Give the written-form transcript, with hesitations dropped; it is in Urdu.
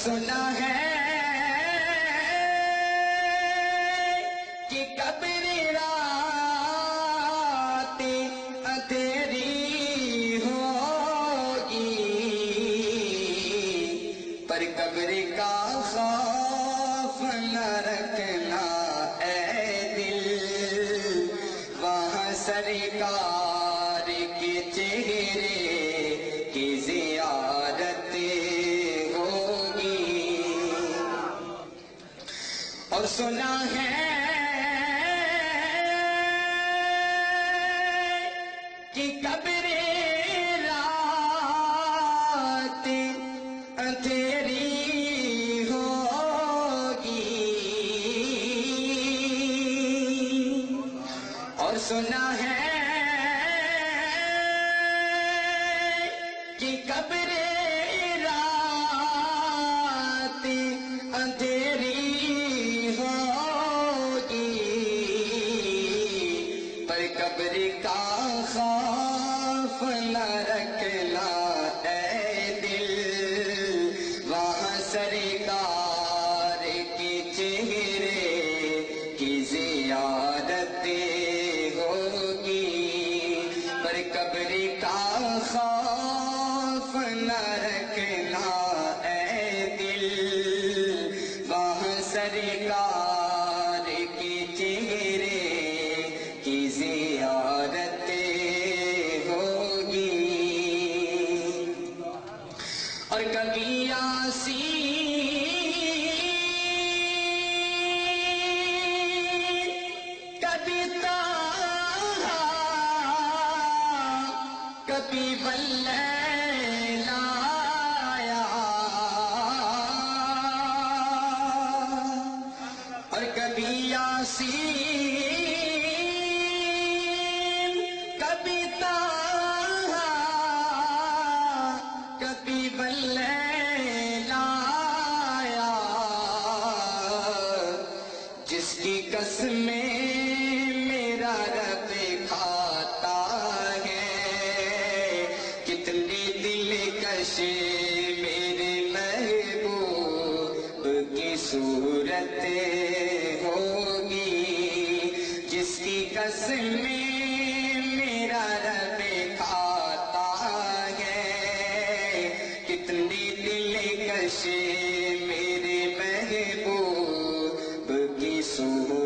سنا ہے کہ قبر رات اندھیری ہوگی، پر قبر کا خوف نہ رکھنا اے دل، وہاں سرکار کے چہرے کی زیارت ہوگی۔ اور سنا ہے کہ قبر رات اندھیری ہوگی، اور سنا ہے کہ قبر رات اندھیری ہوگی، پر قبر کا خوف نہ رکھنا اے دل، وہاں سرکار کے چہرے کی زیارت ہوگی، پر قبر کا خوف نہ رکھنا اے دل، وہاں سرکار کے چہرے کی زیارت ہوگی۔ اور کبھی یاسین، کبھی طٰہٰ، کبھی واللیل آیا، اور کبھی یاسین، کبھی طٰہٰ، کبھی واللیل آیا، جس کی قسمیں میرا رب کھاتا ہے، کتنی دلکش میرے محبوب کی صورت ہوگی، جس کی قسمیں میرا رب کھاتا ہے، کتنی دلکش میرے محبوب کی صورت